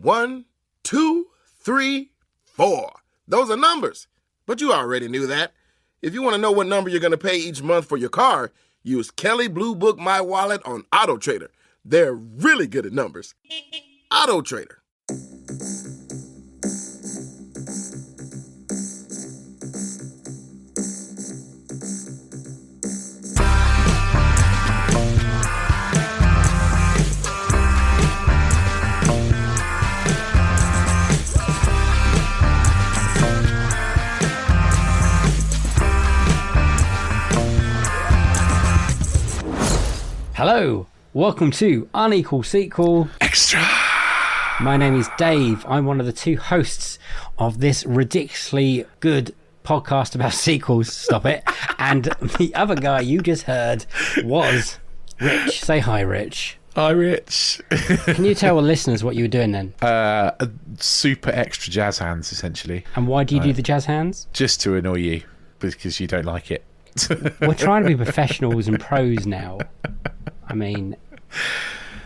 1, 2, 3, 4. Those are numbers, but you already knew that. If you want to know what number you're going to pay each month for your car, use Kelley Blue Book My Wallet on Auto Trader. They're really good at numbers. Auto Trader. Hello, welcome to Unequal Sequel Extra. My name is Dave. I'm one of the two hosts of this ridiculously good podcast about sequels. Stop it. And the other guy you just heard was Rich. Say hi, Rich. Hi, Rich. Can you tell the listeners what you were doing then? Super extra jazz hands, essentially. And why do you do the jazz hands? Just to annoy you, because you don't like it. We're trying to be professionals and pros now. I mean,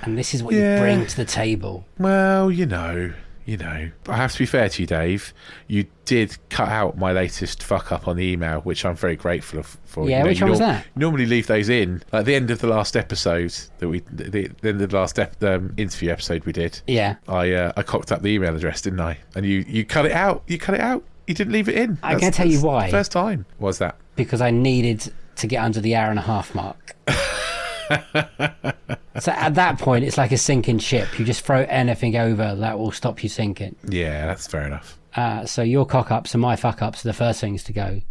and this is what you bring to the table. Well, you know. I have to be fair to you, Dave. You did cut out my latest fuck up on the email, which I'm very grateful for. Yeah, which one was that? Normally leave those in at the end of the last episode the end of the last interview episode we did. Yeah. I cocked up the email address, didn't I? And you cut it out. You didn't leave it in. I'm going to tell you why. First time. What was that? Because I needed to get under the hour and a half mark. So at that point, it's like a sinking ship. You just throw anything over that will stop you sinking. Yeah, that's fair enough. So your cock-ups and my fuck-ups are the first things to go.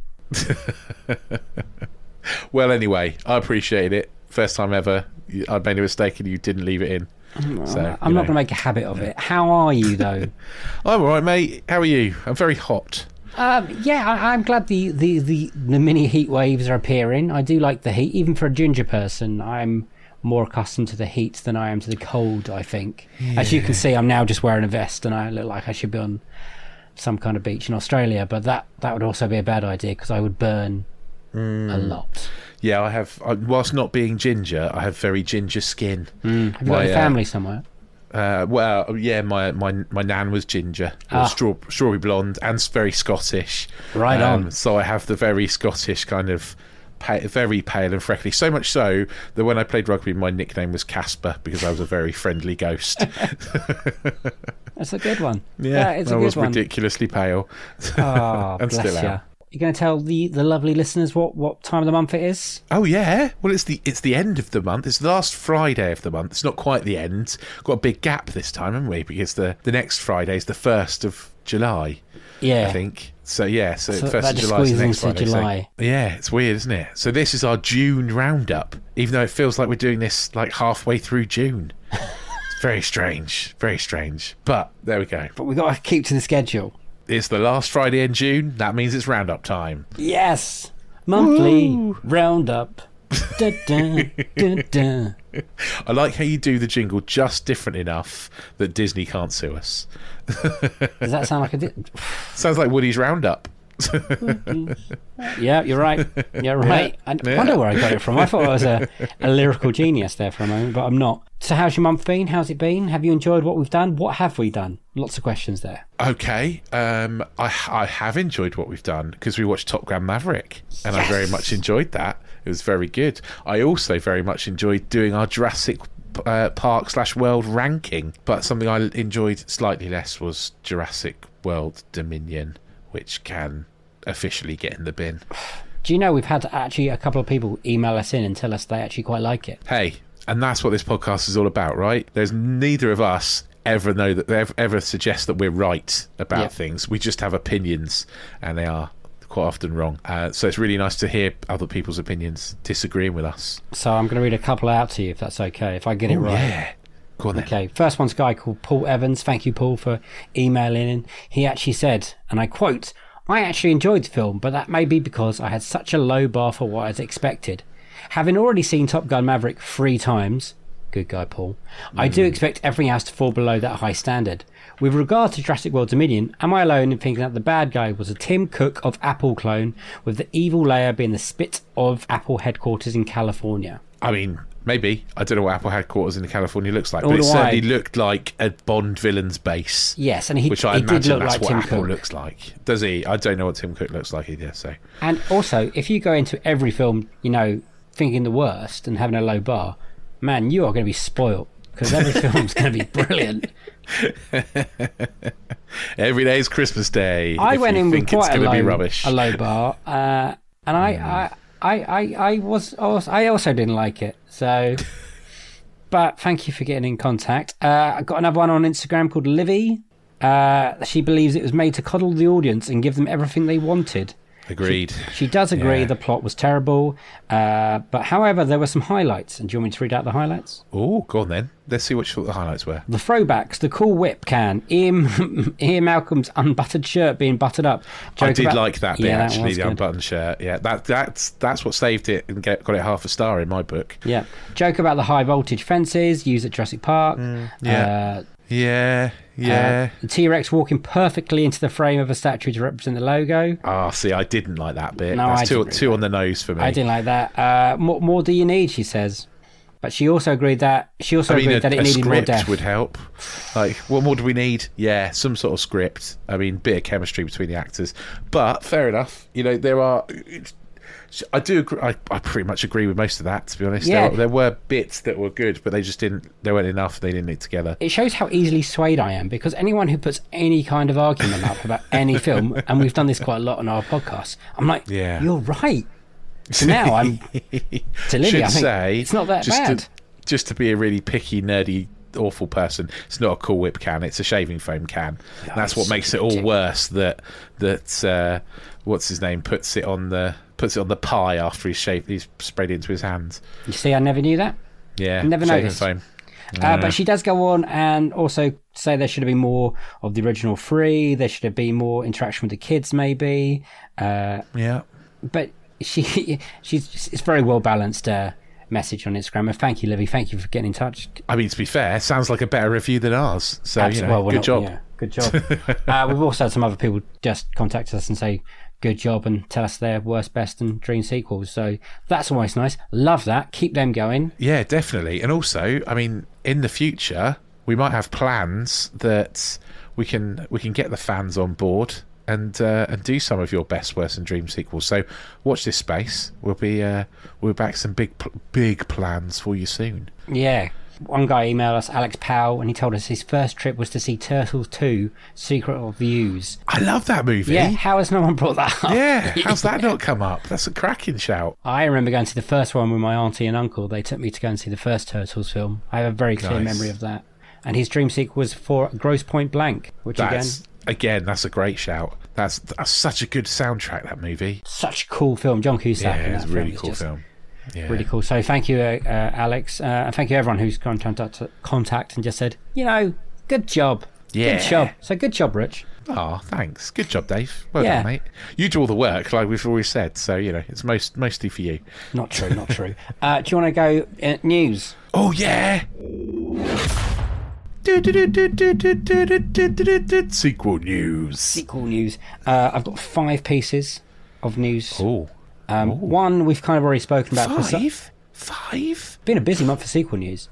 Well, anyway, I appreciated it. First time ever. I made a mistake and you didn't leave it in. So, I'm not going to make a habit of it. How are you, though? I'm all right, mate. How are you? I'm very hot. I'm glad the mini heat waves are appearing. I do like the heat. Even for a ginger person, I'm more accustomed to the heat than I am to the cold, I think. Yeah. As you can see, I'm now just wearing a vest and I look like I should be on some kind of beach in Australia, but that would also be a bad idea because I would burn a lot. Yeah, whilst not being ginger, I have very ginger skin. Have you got a family somewhere? Well, yeah, my nan was ginger, strawberry blonde, and very Scottish. Right on. So I have the very Scottish kind of very pale and freckly. So much so that when I played rugby, my nickname was Casper because I was a very friendly ghost. That's a good one. Yeah, it's I a good was one. ridiculously pale. Oh, and bless still you. am. You're going to tell the lovely listeners what time of the month it is? Oh yeah, well it's the end of the month. It's the last Friday of the month. It's not quite the end. Got a big gap this time, haven't we? Because the next Friday is the 1st of July. Yeah, I think so. Yeah, so 1st that of just July is the squeezes next into Friday. July. So, yeah, it's weird, isn't it? So this is our June roundup, even though it feels like we're doing this like halfway through June. It's very strange, but there we go. But we've got to keep to the schedule. It's the last Friday in June. That means it's roundup time. Yes, monthly roundup. Da, da, da, da. I like how you do the jingle just different enough that Disney can't sue us. Does that sound like a... Sounds like Woody's Roundup. Yeah, you're right. You're right. I wonder where I got it from. I thought I was a lyrical genius there for a moment, but I'm not. So how's your month been? How's it been? Have you enjoyed what we've done? What have we done? Lots of questions there. Okay. I have enjoyed what we've done because we watched Top Gun Maverick and I very much enjoyed that. It was very good. I also very much enjoyed doing our Jurassic Park/World ranking, but something I enjoyed slightly less was Jurassic World Dominion, which can officially get in the bin. Do you know we've had actually a couple of people email us in and tell us they actually quite like it? Hey, and that's what this podcast is all about, right? There's neither of us ever suggest that we're right about things. We just have opinions, and they are quite often wrong. So it's really nice to hear other people's opinions disagreeing with us. So I'm going to read a couple out to you, if that's okay, if I get it right. Yeah. Go on then. Okay, first one's a guy called Paul Evans. Thank you, Paul, for emailing in. He actually said, and I quote, "I actually enjoyed the film, but that may be because I had such a low bar for what I was expected. Having already seen Top Gun Maverick 3 times," good guy Paul, "I do expect everything else to fall below that high standard. With regard to Jurassic World Dominion, am I alone in thinking that the bad guy was a Tim Cook of Apple clone, with the evil Leia being the spit of Apple headquarters in California?" I mean, Maybe. I don't know what Apple headquarters in California looks like, Nor but it do certainly I. looked like a Bond villain's base. Yes, and he Which I did imagine look that's like what Tim Apple Cook. looks like. Does he? I don't know what Tim Cook looks like either, so... And also, if you go into every film, thinking the worst and having a low bar, man, you are going to be spoilt, because every film's going to be brilliant. Every day is Christmas Day. I went in with quite be a rubbish. low bar, and I also didn't like it. So, but thank you for getting in contact. I got another one on Instagram called Livy. She believes it was made to coddle the audience and give them everything they wanted. Agreed. She does agree Yeah. the plot was terrible, but however, there were some highlights. And do you want me to read out the highlights? Oh, go on then. Let's see what you thought the highlights were. The throwbacks, the cool whip can, Ian Malcolm's unbuttered shirt being buttered up. I did like that bit, Yeah, that actually, was the good. unbuttoned shirt. Yeah, that's what saved it and got it half a star in my book. Yeah. Joke about the high voltage fences used at Jurassic Park. Yeah. Yeah. The T-Rex walking perfectly into the frame of a statue to represent the logo. See, I didn't like that bit. No, That's I didn't too on the nose for me. I didn't like that. More do you need, she says. But she also agreed that agreed that it a needed more script depth. would help. Like, what more do we need? Yeah, some sort of script. I mean, bit of chemistry between the actors. But fair enough. There are. I do agree. I pretty much agree with most of that, to be honest. Yeah. There were bits that were good, but they just didn't. They weren't enough. They didn't need together. It shows how easily swayed I am, because anyone who puts any kind of argument up about any film, and we've done this quite a lot on our podcast, I'm like, Yeah. you're right. So now I'm to Lily. Should I think say it's not that just bad. Just to be a really picky, nerdy, awful person, it's not a Cool Whip can. It's a shaving foam can. And that's what it's makes it all worse. That what's his name puts it on the pie after he's sprayed it into his hands. You see, I never knew that. Yeah, Never shaving noticed. foam. But she does go on and also say there should have been more of the original three. There should have been more interaction with the kids, maybe. Yeah. But it's very well balanced message on Instagram. And thank you, Livy. Thank you for getting in touch. I mean, to be fair, sounds like a better review than ours. So Well, good job. Yeah, good job. We've also had some other people just contact us and say good job and tell us their worst, best, and dream sequels. So that's always nice. Love that. Keep them going. Yeah, definitely. And also, I mean, in the future, we might have plans that we can get the fans on board and do some of your best, worst, and dream sequels. So watch this space. We'll be back some big plans for you soon. Yeah. One guy emailed us, Alex Powell, and he told us his first trip was to see Turtles 2, Secret of the Ooze. I love that movie. Yeah, how has no one brought that up? Yeah, how's that not come up? That's a cracking shout. I remember going to the first one with my auntie and uncle. They took me to go and see the first Turtles film. I have a very clear Nice. memory of that. And his dream sequel was for Grosse Point Blank, which That's a great shout. That's such a good soundtrack, that movie. such a cool film. John Cusack Yeah, in it's that a really film is cool just film. Yeah. really cool. So thank you, Alex, and thank you everyone who's contact and just said, good job. Yeah. Good job. So good job, Rich. Oh, thanks. Good job, Dave. Well Yeah. done, mate. You do all the work, like we've always said. So it's mostly for you. Not true, not true. Do you want to go news? Oh yeah. Sequel news. Sequel news. I've got 5 pieces of news. Oh, One we've kind of already spoken about. five. Been a busy month for sequel news.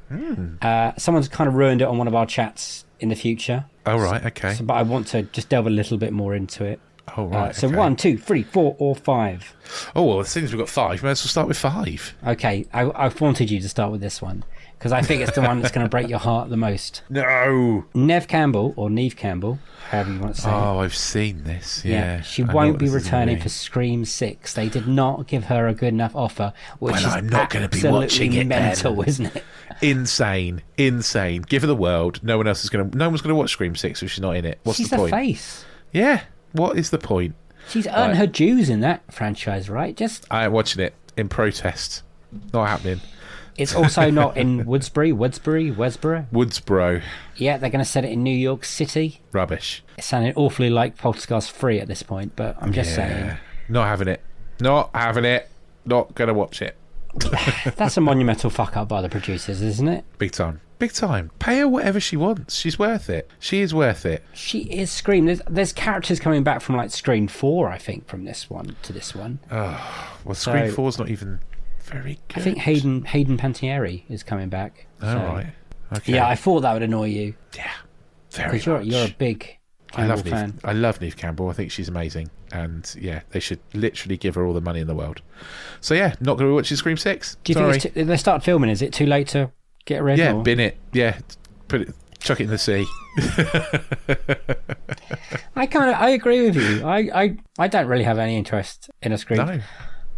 Someone's kind of ruined it on one of our chats in the future. Oh right, okay. But I want to just delve a little bit more into it. Oh right. So okay. 1, 2, 3, 4, or 5. Oh well, since we've got 5, we might as well start with 5. Okay, I've wanted you to start with this one because I think it's the one that's going to break your heart the most. No. Neve Campbell, or Neve Campbell, however you want to say it. Oh, I've seen this. Yeah. She I know won't what be this is returning gonna for be. Scream 6. They did not give her a good enough offer, which Well, is I'm not gonna be absolutely watching it then. mental, isn't it? Insane. Give her the world. No one's gonna watch Scream 6 if she's not in it. What's She's the point? face. Yeah. What is the point? She's earned her dues in that franchise, right? Just I am watching it in protest. Not happening. it's also not in Woodsboro. Woodsboro. Yeah, they're going to set it in New York City. Rubbish. It's sounding awfully like Poltergeist 3 at this point, but I'm just saying. Not having it. Not gonna watch it. That's a monumental fuck up by the producers, isn't it? Big time. Pay her whatever she wants. She's worth it. She is worth it. She is Scream. There's characters coming back from like Scream 4, I think, from this one to this one. Well, Scream 4's not even Very good. I think Hayden Panettiere is coming back. All right. Okay. Yeah, I thought that would annoy you. Yeah. Very Because much. you're a big Campbell fan. I love Neve Campbell. I think she's amazing. And yeah, they should literally give her all the money in the world. So yeah, not going to be watching Scream 6. Do you think if they start filming, is it too late to get rid of Yeah, or? bin it. Yeah, chuck it in the sea. I agree with you. I don't really have any interest in a Scream. No,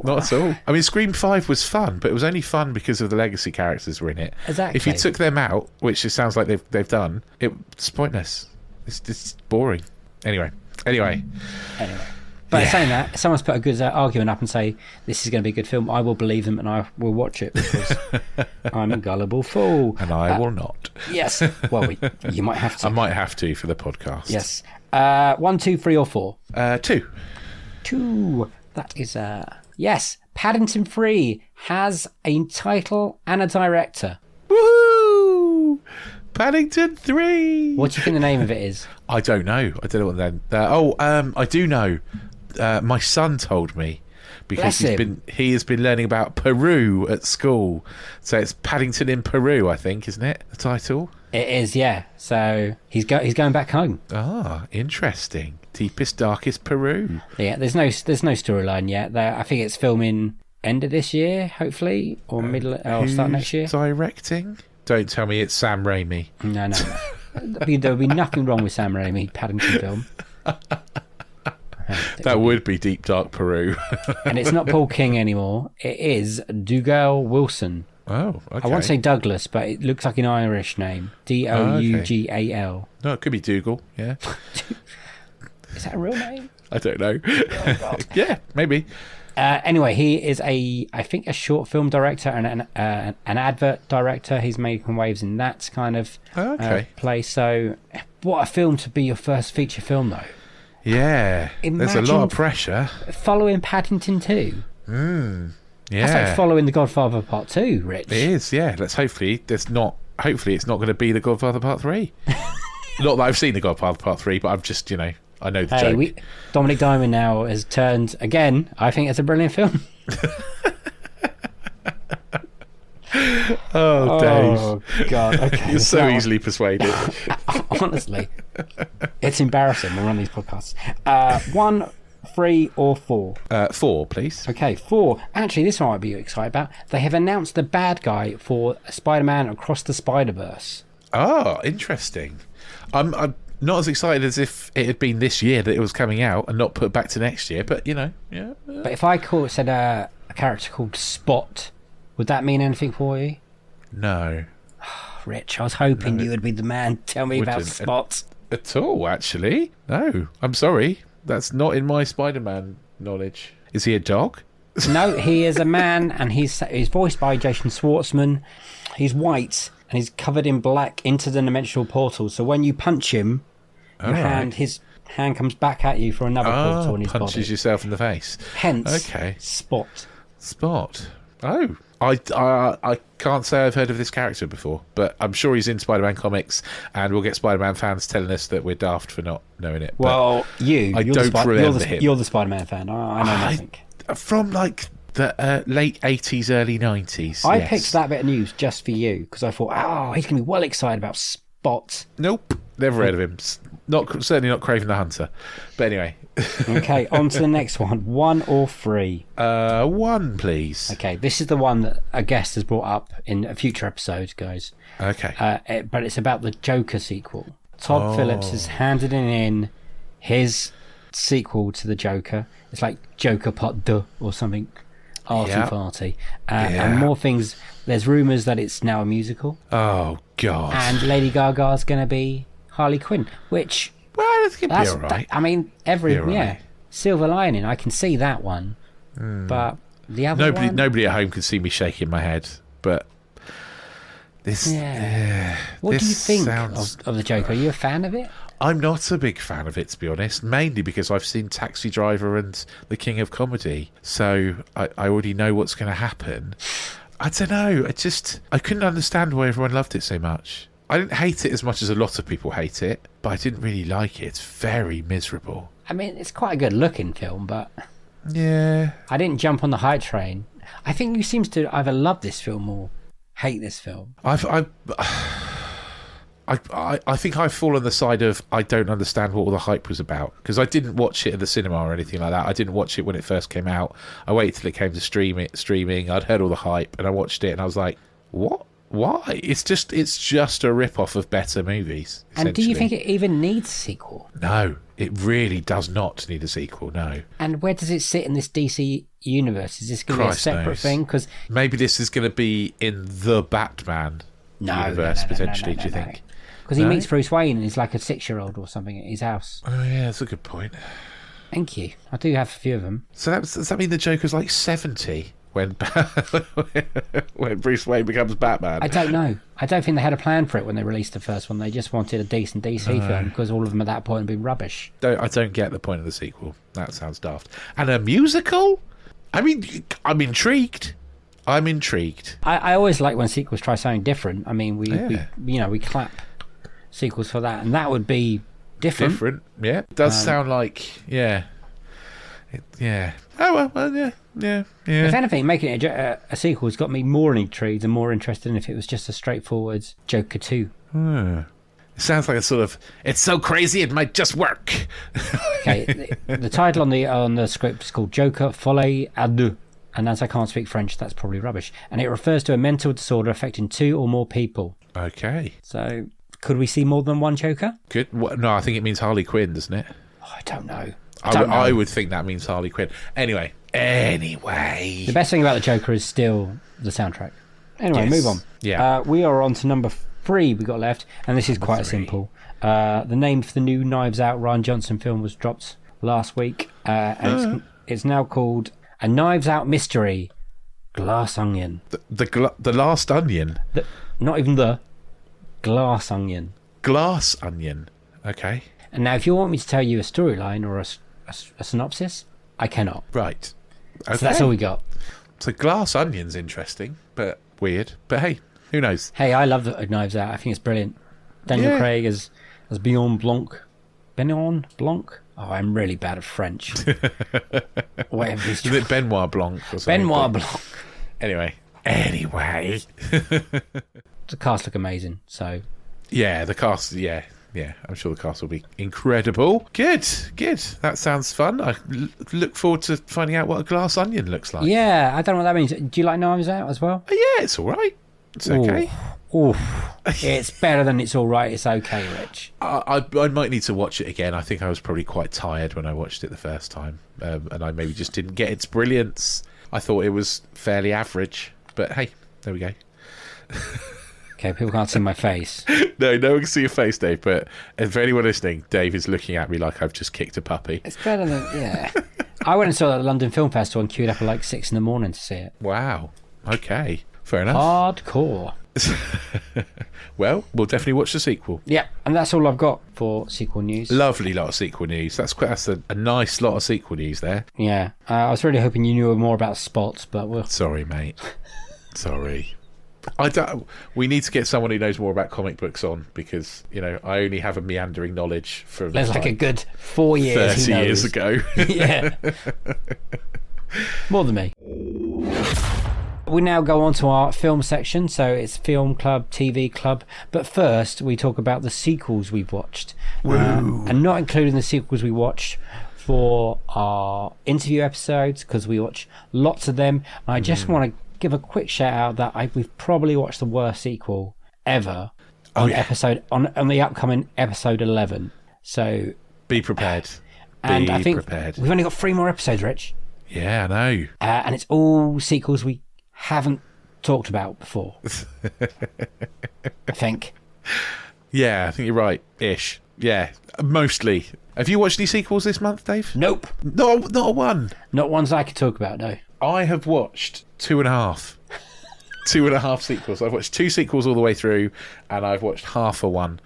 not at all. I mean, Scream 5 was fun, but it was only fun because of the legacy characters were in it. Exactly. If you took them out, which it sounds like they've done, it's pointless. It's boring. Anyway. But saying that, if someone's put a good argument up and say this is going to be a good film, I will believe them and I will watch it because I'm a gullible fool. And I will not. Yes. Well, you might have to. I might have to for the podcast. Yes. 1, 2, 3, or 4? 2. 2. That is yes. Paddington 3 has a title and a director. Woohoo! Paddington 3. What do you think the name of it is? I don't know. I don't know what then. I do know. My son told me because he has been learning about Peru at school. So it's Paddington in Peru, I think, isn't it? The title. It is, yeah. So he's going back home. Ah, interesting. Deepest, darkest Peru. Yeah, there's no storyline yet. I think it's filming end of this year, hopefully, or middle or start next year. Directing? Don't tell me it's Sam Raimi. No. There would be nothing wrong with Sam Raimi Paddington film. That would be deep, dark Peru. And it's not Paul King anymore. It is Dougal Wilson. Oh, okay. I want to say Douglas, but it looks like an Irish name. Dougal. No, it could be Dougal, yeah. Is that a real name? I don't know. Oh, yeah, maybe. Anyway, he is I think a short film director and an advert director. He's making waves in that kind of play. So, what a film to be your first feature film, though. Yeah, there's a lot of pressure. Following Paddington 2. Yeah. That's like following The Godfather Part 2, Rich. It is, yeah. Hopefully it's not going to be The Godfather Part 3. Not that I've seen The Godfather Part 3, but I've just, I know the joke. Dominic Diamond now has turned, again, I think it's a brilliant film. Oh, Dave. Oh, God. Okay. You're so easily persuaded. Honestly. It's embarrassing when we run these podcasts. 1, 3, or 4? 4, please. Okay, 4. Actually, this one I might be excited about. They have announced the bad guy for Spider-Man Across the Spider-Verse. Oh, interesting. I'm not as excited as if it had been this year that it was coming out and not put back to next year, but, yeah. But if I said a character called Spot, would that mean anything for you? No. Rich, I was hoping you would be the man to tell me about Spot. At all, actually. No, I'm sorry. That's not in my Spider-Man knowledge. Is he a dog? No, he is a man, and he's voiced by Jason Schwartzman. He's white, and he's covered in black interdimensional portals. So when you punch him, his hand comes back at you for another portal in his body. Punches yourself in the face. Hence, Spot. Oh, I can't say I've heard of this character before, but I'm sure he's in Spider-Man comics, and we'll get Spider-Man fans telling us that we're daft for not knowing it. Well, you're the Spider-Man fan. I know nothing. From like the late 80s, early 90s. I picked that bit of news just for you because I thought, he's going to be well excited about Spot. Nope, never heard of him. Certainly not Craven the Hunter. But anyway. Okay, on to the next one. 1 or 3? 1, please. Okay, this is the one that a guest has brought up in a future episode, guys. Okay. But it's about the Joker sequel. Todd Phillips has handed in his sequel to the Joker. It's like Joker Part 2 or something arty-farty. And more things. There's rumours that it's now a musical. Oh, God. And Lady Gaga's going to be Harley Quinn, which... Well, it's going to be all right. I mean, Silver Lining, I can see that one. But the other one... Nobody at home can see me shaking my head, but this... What do you think of the Joker? Are you a fan of it? I'm not a big fan of it, to be honest, mainly because I've seen Taxi Driver and The King of Comedy, so I already know what's going to happen. I don't know, I couldn't understand why everyone loved it so much. I didn't hate it as much as a lot of people hate it, but I didn't really like it. It's very miserable. I mean, it's quite a good looking film, but... Yeah. I didn't jump on the hype train. I think you seems to either love this film or hate this film. I think I've fallen on the side of I don't understand what all the hype was about, because I didn't watch it at the cinema or anything like that. I didn't watch it when it first came out. I waited till it came to streaming. I'd heard all the hype and I watched it and I was like, what? Why? It's just a rip-off of better movies. And do you think it even needs a sequel? No, it really does not need a sequel, no. And where does it sit in this DC universe? Is this going to be a separate thing? Because maybe this is going to be in the Batman universe, potentially, do you think? Because he meets Bruce Wayne and he's like a 6-year-old or something at his house. Oh, yeah, that's a good point. Thank you. I do have a few of them. So does that mean the Joker's like 70 when Bruce Wayne becomes Batman? I don't know. I don't think they had a plan for it when they released the first one. They just wanted a decent DC film because all of them at that point had been rubbish. I don't get the point of the sequel. That sounds daft. And a musical? I mean, I'm intrigued. I always like when sequels try something different. I mean, we clap sequels for that, and that would be different. Yeah, it does sound like yeah. Oh well, yeah. If anything, making it a sequel has got me more intrigued and more interested than if it was just a straightforward Joker 2. It sounds like a sort of, it's so crazy it might just work. Okay, the title on the script is called Joker Folie à Deux, and as I can't speak French, that's probably rubbish. And it refers to a mental disorder affecting 2 or more people. Okay. So, could we see more than one Joker? No, I think it means Harley Quinn, doesn't it? Oh, I don't know. I would think that means Harley Quinn. Anyway. The best thing about the Joker is still the soundtrack. Anyway, Yes. move on. Yeah. We are on to number 3 we got left, and this is quite simple. The name for the new Knives Out Rian Johnson film was dropped last week, and it's now called A Knives Out Mystery, Glass Onion. The Last Onion? Not even the Glass Onion. Glass Onion. Okay. And now, if you want me to tell you a storyline or a synopsis, I cannot. Right. Okay. So that's all we got. So Glass Onion's interesting, but weird. But hey, who knows? Hey, I love the Knives Out. I think it's brilliant. Daniel Craig as Beyond Blanc. Benoit Blanc? Oh, I'm really bad at French. Whatever he's Is it Benoit Blanc or something? Benoit Blanc. Anyway. The cast look amazing, so... Yeah, the cast, yeah. I'm sure the cast will be incredible. Good. That sounds fun. I look forward to finding out what a glass onion looks like. Yeah, I don't know what that means. Do you like Knives Out as well? Yeah, it's all right. It's okay. Ooh. It's better than it's all right. It's okay, Rich. I might need to watch it again. I think I was probably quite tired when I watched it the first time, and I maybe just didn't get its brilliance. I thought it was fairly average, but hey, there we go. Okay, people can't see my face. No one can see your face, Dave, but for anyone listening, Dave is looking at me like I've just kicked a puppy. It's better than... Yeah. I went and saw it at the London Film Festival and queued up at like 6 a.m. to see it. Wow. Okay. Fair enough. Hardcore. Well, we'll definitely watch the sequel. Yeah, and that's all I've got for sequel news. Lovely lot of sequel news. That's a nice lot of sequel news there. Yeah. I was really hoping you knew more about Spots, but we'll... Sorry, mate. Sorry. We need to get someone who knows more about comic books on, because I only have a meandering knowledge from there's like a good 4 years 30 years ago. Yeah, more than me. We now go on to our film section, so it's Film Club, TV Club, but first we talk about the sequels we've watched, and not including the sequels we watched for our interview episodes, because we watch lots of them. I just want to give a quick shout out that we've probably watched the worst sequel ever on the upcoming episode 11. So be prepared. And I think we've only got 3 more episodes, Rich. Yeah, I know. And it's all sequels we haven't talked about before. I think. Yeah, I think you're right. Ish. Yeah, mostly. Have you watched any sequels this month, Dave? Nope. Not a one. Not ones I could talk about, no. I have watched 2.5. 2.5 sequels. I've watched 2 sequels all the way through, and I've watched half of one.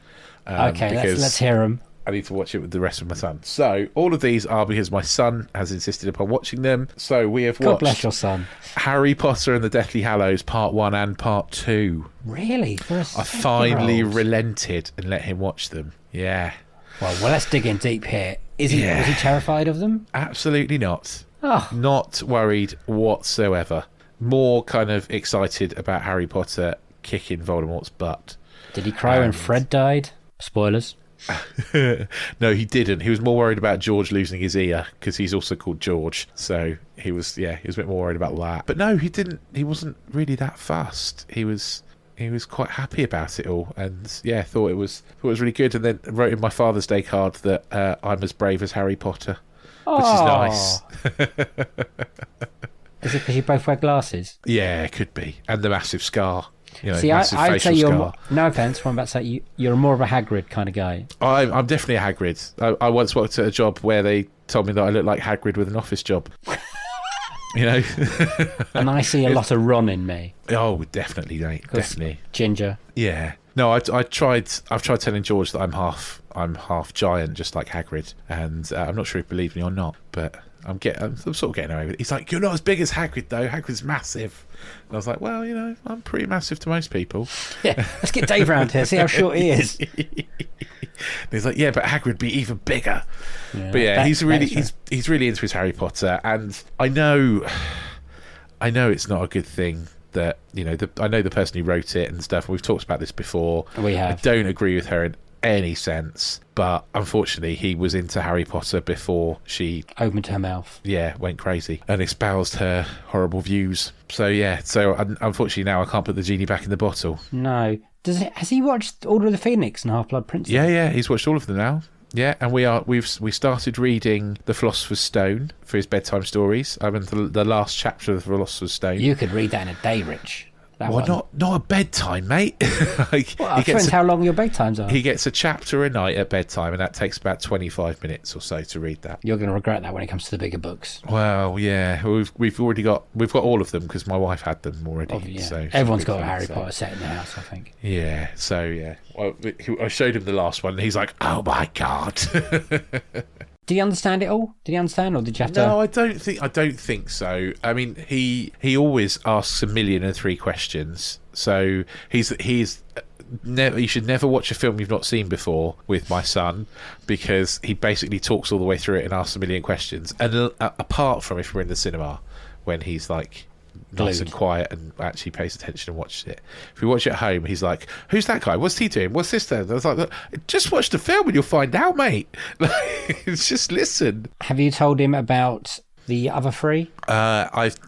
Okay, let's hear them. I need to watch it with the rest of my son. So all of these are because my son has insisted upon watching them. So we have watched God bless your son. Harry Potter and the Deathly Hallows Part 1 and Part 2. Really? I finally relented and let him watch them. Yeah. Well, let's dig in deep here. Was he terrified of them? Absolutely not. Oh. Not worried whatsoever. more kind of excited about Harry Potter kicking Voldemort's butt. Did he cry when Fred died? Spoilers. No, he didn't. He was more worried about George losing his ear, because he's also called George. So he was a bit more worried about that. But no, he didn't. He wasn't really that fussed. He was quite happy about it all, and thought it was really good. And then wrote in my Father's Day card that I'm as brave as Harry Potter, which is nice. Is it because you both wear glasses? Yeah, it could be, and the massive scar. See, I'd say you're more, no offense, what I'm about to say, you're more of a Hagrid kind of guy. I'm definitely a Hagrid. I once worked at a job where they told me that I looked like Hagrid with an office job. And I see a lot of Ron in me. Oh, definitely, mate. Definitely. Ginger. Yeah. No, I've tried telling George that I'm half giant, just like Hagrid, and I'm not sure he believed me or not, but I'm sort of getting away with it. He's like, "You're not as big as Hagrid, though. Hagrid's massive." And I was like, "Well, I'm pretty massive to most people." Yeah, let's get Dave round here, see how short he is. And he's like, "Yeah, but Hagrid be even bigger." Yeah, but yeah, he's really into his Harry Potter, and I know it's not a good thing that I know the person who wrote it and stuff. We've talked about this before. We have. I don't agree with her in any sense, but unfortunately he was into Harry Potter before she opened her mouth, went crazy and espoused her horrible views. So unfortunately now I can't put the genie back in the bottle. No. Has he watched Order of the Phoenix and Half-Blood Prince? Yeah, he's watched all of them now. Yeah, and we started reading The Philosopher's Stone for his bedtime stories. I'm in the last chapter of The Philosopher's Stone. You could read that in a day, Rich. Well, not a bedtime, mate. Depends how long your bedtimes are. He gets a chapter a night at bedtime, and that takes about 25 minutes or so to read that. You're going to regret that when it comes to the bigger books. Well, yeah, we've got all of them because my wife had them already. Oh, yeah. So everyone's got a Harry Potter set in the house, I think. Yeah. So yeah, I showed him the last one, and he's like, "Oh my god." Did he understand it all? Did he understand, or did you have to? No, I don't think so. I mean, he always asks 1,000,003 questions. So you should never watch a film you've not seen before with my son, because he basically talks all the way through it and asks 1,000,000 questions. And apart from if we're in the cinema, when he's like nice and quiet and actually pays attention and watches it. If we watch it at home, he's like, "Who's that guy? What's he doing? What's this then?" I was like, "Just watch the film and you'll find out, mate." Just listen. Have you told him about the other three?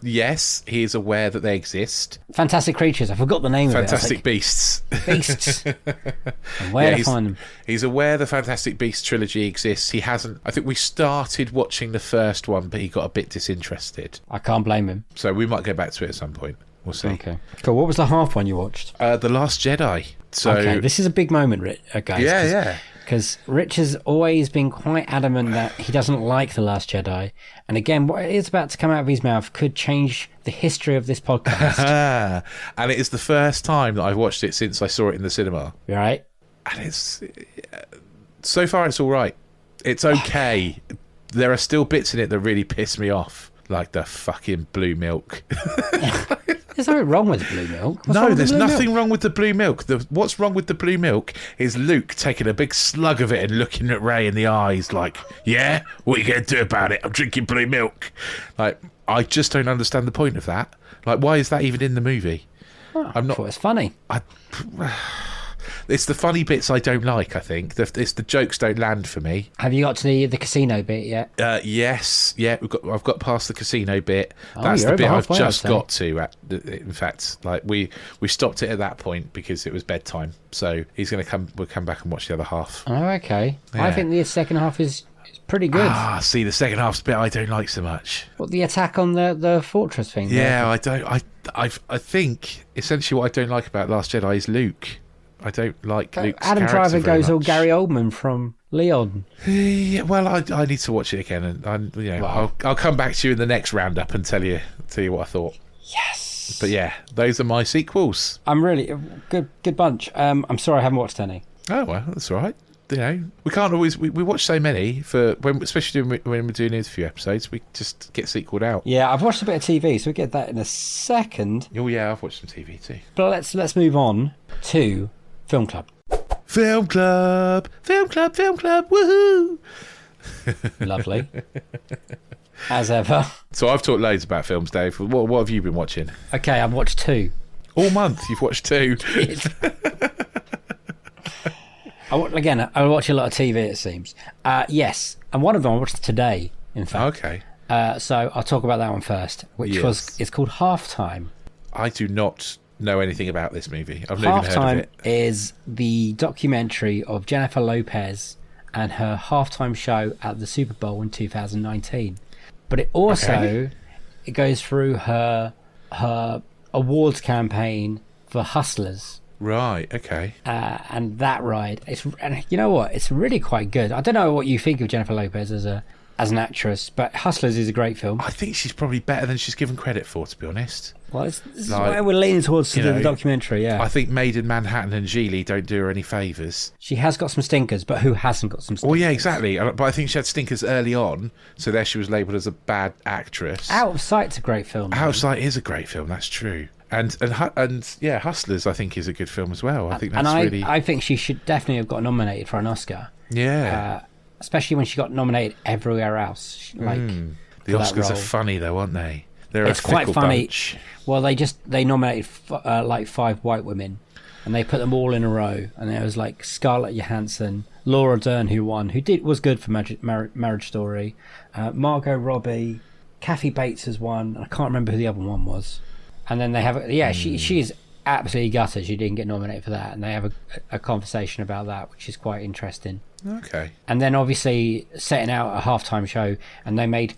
Yes, he is aware that they exist. Fantastic Creatures. I forgot the name of it. Fantastic Beasts. Beasts. And where to find them? He's aware the Fantastic Beasts trilogy exists. He hasn't. I think we started watching the first one, but he got a bit disinterested. I can't blame him. So we might go back to it at some point. We'll see. Okay. Cool. What was the half one you watched? The Last Jedi. So okay, this is a big moment, guys. Yeah. Because Rich has always been quite adamant that he doesn't like The Last Jedi. And again, what is about to come out of his mouth could change the history of this podcast. And it is the first time that I've watched it since I saw it in the cinema. Right? And it's... So far, it's all right. It's okay. There are still bits in it that really piss me off. Like the fucking blue milk. There's nothing wrong with blue milk. No, there's nothing wrong with the blue milk. What's wrong with the blue milk is Luke taking a big slug of it and looking at Ray in the eyes like, "Yeah, what are you going to do about it? I'm drinking blue milk." Like, I just don't understand the point of that. Like, why is that even in the movie? Oh, I thought it's funny. It's the funny bits I don't like, I think. It's the jokes don't land for me. Have you got to the casino bit yet? Yes. Yeah, I've got past the casino bit. That's the bit I've just got to. In fact, like we stopped it at that point because it was bedtime. So we'll come back and watch the other half. Oh, okay. Yeah. I think the second half is pretty good. See, the second half's the bit I don't like so much. What, the attack on the fortress thing? Yeah, I don't. I think essentially what I don't like about Last Jedi is Luke. I don't like Luke's Adam character Driver very goes much. all Gary Oldman from Leon. Yeah, well, I need to watch it again, and I'll come back to you in the next roundup and tell you what I thought. Yes. But yeah, those are my sequels. I'm really good bunch. I'm sorry I haven't watched any. Oh well, that's all right. We can't always we watch so many especially when we're doing interview episodes. We just get sequeled out. Yeah, I've watched a bit of TV, so we get that in a second. Oh yeah, I've watched some TV too. But let's move on to Film Club. Film Club, woohoo! Lovely. As ever. So I've talked loads about films, Dave. What have you been watching? Okay, I've watched 2. All month you've watched 2. I watch a lot of TV, it seems. Yes, and one of them I watched today, in fact. Okay. So I'll talk about that one first, which it's called Halftime. I do not know anything about this movie. I've never even heard of it. Halftime is the documentary of Jennifer Lopez and her halftime show at the Super Bowl in 2019. But it also it goes through her awards campaign for Hustlers. Right. Okay. And that ride, and you know what? It's really quite good. I don't know what you think of Jennifer Lopez as an actress, but Hustlers is a great film. I think she's probably better than she's given credit for, to be honest. Well, this is why we're leaning towards the documentary, yeah. I think Made in Manhattan and Geely don't do her any favours. She has got some stinkers, but who hasn't got some stinkers? Well, yeah, exactly. But I think she had stinkers early on, so there she was labelled as a bad actress. Out of Sight's a great film. Out of Sight is a great film, that's true. And yeah, Hustlers I think is a good film as well. I think that's really... I think she should definitely have got nominated for an Oscar. Yeah. Especially when she got nominated everywhere else. The Oscars are funny though, aren't they? It's quite funny. Bunch. Well, they nominated like 5 white women, and they put them all in a row. And there was like Scarlett Johansson, Laura Dern, who won, was good for Marriage Story, Margot Robbie, Kathy Bates has won. I can't remember who the other one was. And then they have she is absolutely gutted she didn't get nominated for that, and they have a conversation about that, which is quite interesting. Okay. And then obviously setting out a halftime show, and they made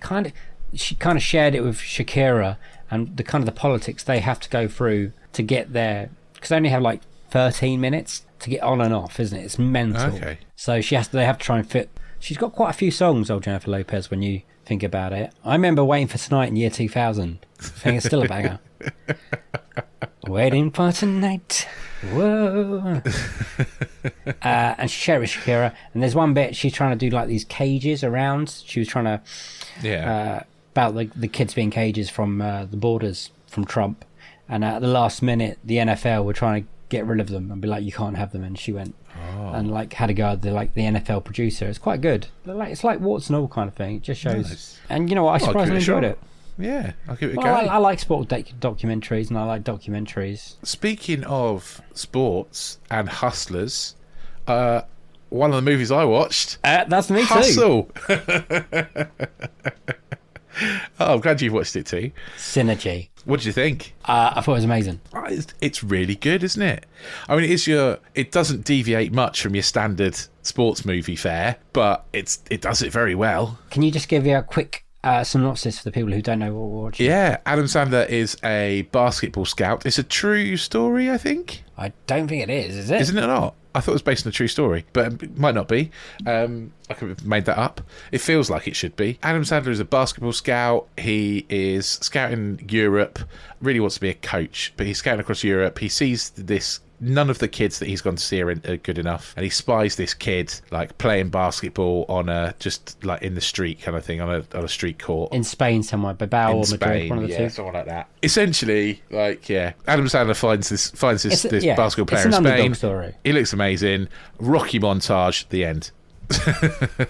she kind of shared it with Shakira and the kind of the politics they have to go through to get there, because they only have like 13 minutes to get on and off, isn't it? It's mental. Okay. So they have to try and fit. She's got quite a few songs, old Jennifer Lopez, when you think about it. I remember Waiting for Tonight in year 2000. I think it's still a banger. Waiting for tonight. Whoa. And she shared it with Shakira, and there's one bit she's trying to do like these cages around. She was trying to about the kids being cages from the borders from Trump, and at the last minute the NFL were trying to get rid of them and be like, you can't have them, and she went and like had a go at the NFL producer. It's quite good. It's like warts and all kind of thing. It just shows. Nice. And you know what, I surprisingly enjoyed it. Yeah, I'll give it a go. I like sport documentaries, and I like documentaries. Speaking of sports and Hustlers, one of the movies I watched... that's me Hustle. Too. I'm glad you've watched it too. Synergy. What did you think? I thought it was amazing. It's really good, isn't it? I mean, it doesn't deviate much from your standard sports movie fare, but it does it very well. Can you just give me a quick synopsis for the people who don't know what we're watching? Yeah, Adam Sandler is a basketball scout. It's a true story, I think. I don't think it is it? Isn't it not? I thought it was based on a true story, but it might not be. I could have made that up. It feels like it should be. Adam Sandler is a basketball scout. He is scouting Europe, really wants to be a coach, but he's scouting across Europe. He sees this... None of the kids that he's gone to see are good enough, and he spies this kid like playing basketball on just like in the street kind of thing, on a street court in Spain somewhere, Bilbao or Madrid, one of the two, something like that. Essentially, like Adam Sandler finds this basketball player in Spain. Story. He looks amazing. Rocky montage. The end.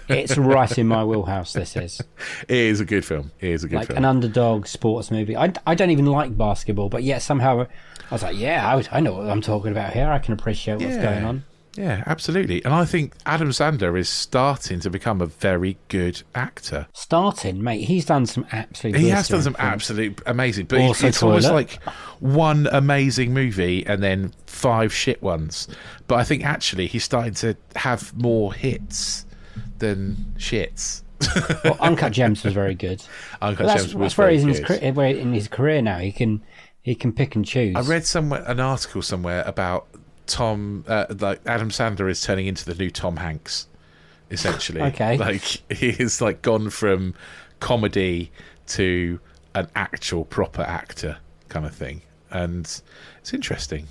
It's right in my wheelhouse. This is. It is a good film. It is a good film. Like an underdog sports movie. I don't even like basketball, but yet somehow I was like, I know what I'm talking about here. I can appreciate what's going on. Yeah, absolutely. And I think Adam Sandler is starting to become a very good actor. Mate. He's done some absolute... He has done some absolute amazing... But it's almost like one amazing movie and then 5 shit ones. But I think actually he's starting to have more hits than shits. Well, Uncut Gems was very good. Gems was very good. That's where in his career now he can pick and choose. I read an article somewhere about like Adam Sandler is turning into the new Tom Hanks, essentially. Okay. Like he is like gone from comedy to an actual proper actor kind of thing, and it's interesting.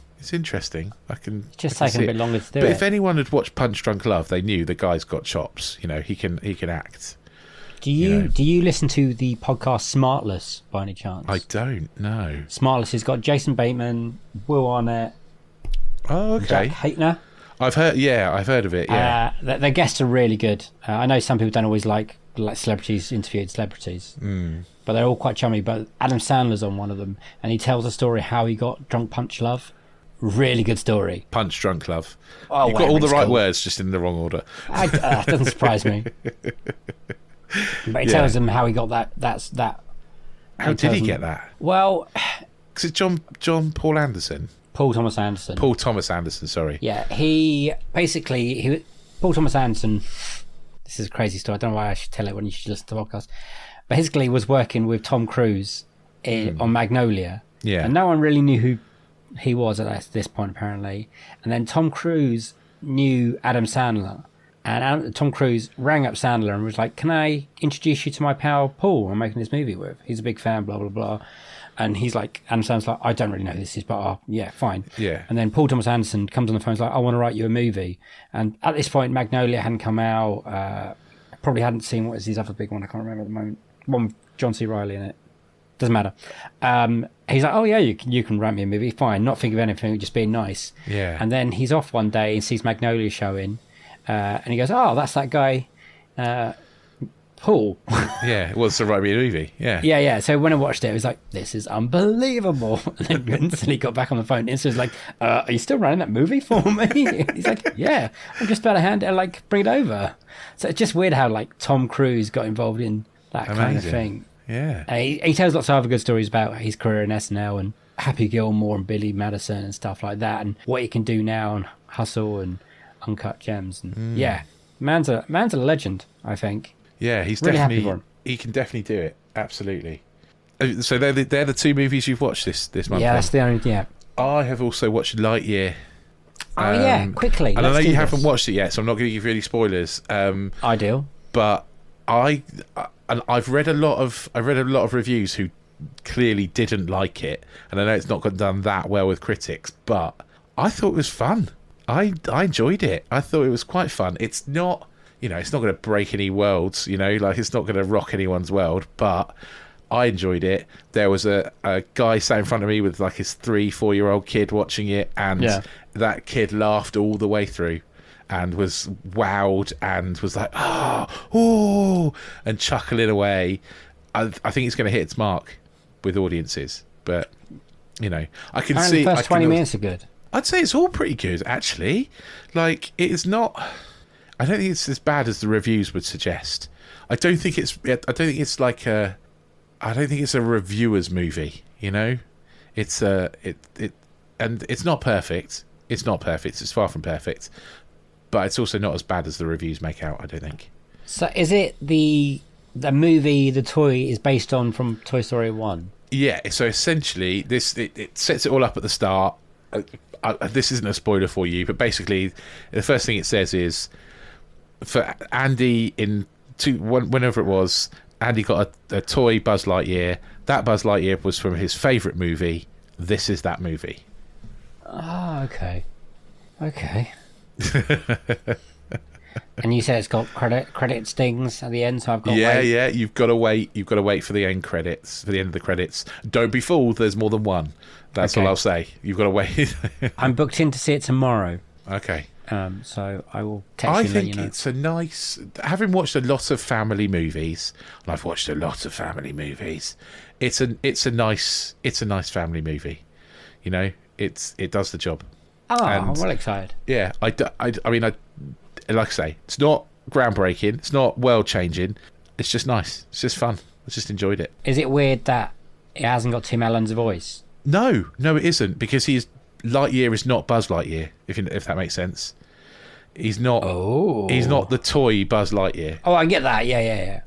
I can just taking a bit longer to do it. But if anyone had watched Punch Drunk Love, they knew the guy's got chops. You know, he can act. Do you listen to the podcast Smartless by any chance? I don't know. Smartless has got Jason Bateman, Will Arnett. Oh, okay. Jack Haitner. I've heard of it. Yeah, their guests are really good. I know some people don't always like celebrities interviewing celebrities, but they're all quite chummy. But Adam Sandler's on one of them, and he tells a story how he got drunk punch love. Really good story. Punch drunk love. Oh, You've got all the right words, just in the wrong order. Doesn't surprise me. But he tells them how he got that. How did he get that? Well, Is it John Paul Anderson? Paul Thomas Anderson. Paul Thomas Anderson, sorry. Yeah, Paul Thomas Anderson. This is a crazy story. I don't know why I should tell it when you should listen to the podcast. Basically, he was working with Tom Cruise on Magnolia. Yeah. And no one really knew who he was at this point, apparently. And then Tom Cruise knew Adam Sandler. And Tom Cruise rang up Sandler and was like, "Can I introduce you to my pal Paul I'm making this movie with? He's a big fan, blah, blah, blah." And he's like, Adam Sandler's like, "I don't really know who this is, but yeah, fine." Yeah. And then Paul Thomas Anderson comes on the phone and is like, "I want to write you a movie." And at this point, Magnolia hadn't come out. Probably hadn't seen, what is his other big one? I can't remember at the moment. One with John C. Reilly in it. Doesn't matter. He's like, "Oh yeah, you can write me a movie. Fine. Not think of anything, just being nice." Yeah. And then he's off one day and sees Magnolia showing. And he goes, "Oh, that's that guy, Paul." Yeah, it was to write me a movie. Yeah. Yeah. So when I watched it, it was like, "This is unbelievable." And then instantly got back on the phone. Instantly was like, "Are you still running that movie for me?" He's like, "Yeah, I'm just about to hand it, bring it over." So it's just weird how Tom Cruise got involved in that kind of thing. Yeah. He tells lots of other good stories about his career in SNL and Happy Gilmore and Billy Madison and stuff like that, and what he can do now and Hustle and Uncut Gems. And yeah, man's a legend, I think. Yeah, he's really definitely, he can definitely do it. Absolutely. So they're the two movies you've watched this month. Yeah, that's the only. Yeah. I have also watched Lightyear. Oh yeah, quickly. And I know you haven't watched it yet, so I'm not going to give you any spoilers. Ideal. But I've read a lot of reviews who clearly didn't like it, and I know it's not done that well with critics, but I thought it was fun. I enjoyed it. I thought it was quite fun. It's not, it's not going to break any worlds, it's not going to rock anyone's world, but I enjoyed it. There was a guy sat in front of me with his 3-4-year-old kid watching it, and that kid laughed all the way through and was wowed and was like, oh, and chuckling away. I think it's going to hit its mark with audiences, but, I can see... The first 20 minutes are good. I'd say it's all pretty good, actually. It is not... I don't think it's as bad as the reviews would suggest. I don't think it's a reviewer's movie, It's and it's not perfect. It's not perfect. It's far from perfect. But it's also not as bad as the reviews make out, I don't think. So is it the movie the toy is based on from Toy Story 1? Yeah, so essentially it sets it all up at the start. This isn't a spoiler for you, but basically the first thing it says is for Andy whenever it was, Andy got a toy Buzz Lightyear. That Buzz Lightyear was from his favourite movie. This is that movie. Oh, okay. And you said it's got credit stings at the end, so I've got to wait. Yeah, you've got to wait. You've got to wait for the end credits, for the end of the credits. Don't be fooled. There's more than one. That's all I'll say. You've got to wait. I'm booked in to see it tomorrow. Okay. So I will text you and let you know. I think it's a nice... Having watched a lot of family movies, and I've watched a lot of family movies, it's a nice family movie. It does the job. Oh, I'm well excited. Yeah, I mean, like I say, it's not groundbreaking, it's not world changing. It's just nice. It's just fun. I just enjoyed it. Is it weird that it hasn't got Tim Allen's voice? No, it isn't, because Lightyear is not Buzz Lightyear. If that makes sense, he's not. Oh, he's not the toy Buzz Lightyear. Oh, I get that. Yeah.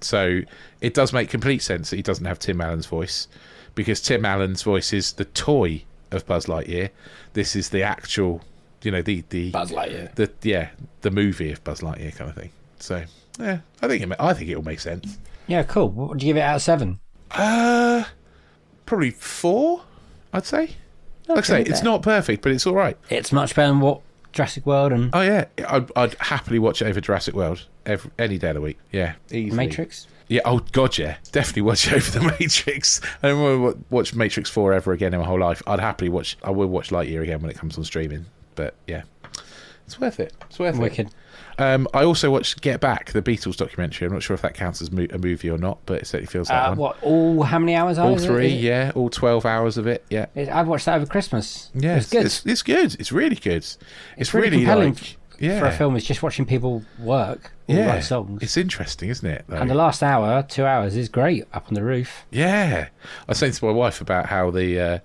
So it does make complete sense that he doesn't have Tim Allen's voice, because Tim Allen's voice is the toy of Buzz Lightyear. This is the actual, the Buzz Lightyear. The movie of Buzz Lightyear kind of thing. So yeah, I think it will make sense. Yeah, cool. What would you give it out of 7? Probably 4, I'd say. Like I say, it's not perfect, but it's all right. It's much better than what Jurassic World and... Oh yeah, I'd happily watch it over Jurassic World any day of the week. Yeah, easily. Matrix. Yeah, oh god, yeah, definitely watch it over the Matrix. I don't want to watch Matrix 4 ever again in my whole life. I will watch Lightyear again when it comes on streaming. But yeah, It's worth it. It's worth Wicked. it. I also watched Get Back, the Beatles documentary. I'm not sure if that counts as a movie or not, but it certainly feels like one. What? How many hours are All it? 3, yeah. All 12 hours of it, yeah. I've watched that over Christmas. Yeah, it's good. It's good. It's really good. It's really really compelling like... Yeah. For a film, it's just watching people work or write songs. It's interesting, isn't it? Though? And the last 2 hours is great up on the roof. Yeah, I was saying to my wife about how the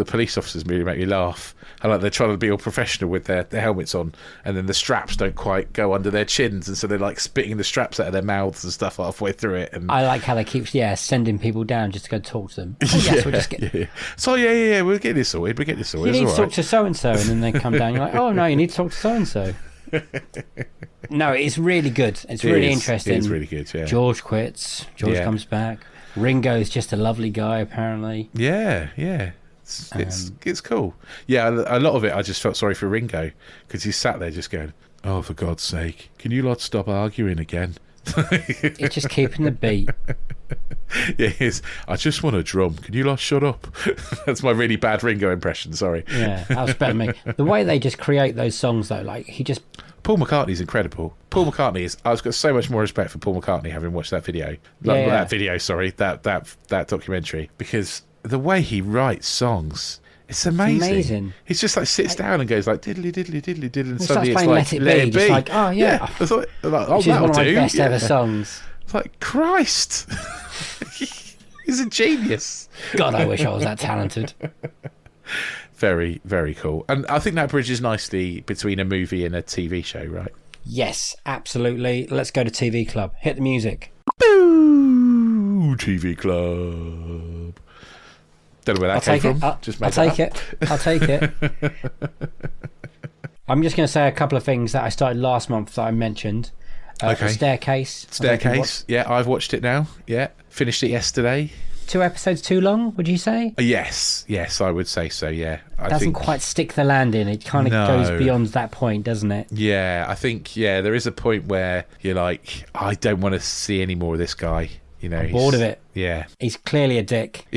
police officers really make me laugh. How like they're trying to be all professional with their helmets on, and then the straps don't quite go under their chins, and so they're like spitting the straps out of their mouths and stuff halfway through it. And I like how they keep sending people down just to go talk to them. Oh, yes, we'll just get. Yeah. So yeah, we'll get this sorted. You need to talk to so and so, and then they come down. You're like, oh no, you need to talk to so and so. No, it's really good. It's really interesting. It's really good. Yeah. George quits. George comes back. Ringo's just a lovely guy, apparently. Yeah. It's cool. Yeah, a lot of it I just felt sorry for Ringo because he sat there just going, "Oh, for God's sake, can you lot stop arguing again?" It's just keeping the beat. Yeah, I just want a drum. Can you lot shut up? That's my really bad Ringo impression. Sorry. Yeah, that was better than me. The way they just create those songs, though, like he just. Paul McCartney's incredible. Paul McCartney is. I've got so much more respect for Paul McCartney having watched that video. That documentary, because the way he writes songs, it's amazing. He's just like sits down and goes like diddly diddly diddly diddly, and suddenly it's like Let It Be. Just like, oh yeah. I thought, like, Which is one of my best ever songs. It's like, Christ. He's a genius. God, I wish I was that talented. Very, very cool. And I think that bridges nicely between a movie and a TV show, right? Yes, absolutely. Let's go to TV Club. Hit the music. Boo! TV Club. Don't know where that came from. I'll take it. I'm just going to say a couple of things that I started last month that I mentioned. Okay. Staircase. Yeah, I've watched it now. Yeah, finished it yesterday. 2 episodes too long, would you say? Yes, I would say so, yeah. It doesn't quite stick the landing. It kind of goes beyond that point, doesn't it? Yeah, I think, there is a point where you're like, I don't want to see any more of this guy. You know, I'm bored of it. Yeah. He's clearly a dick.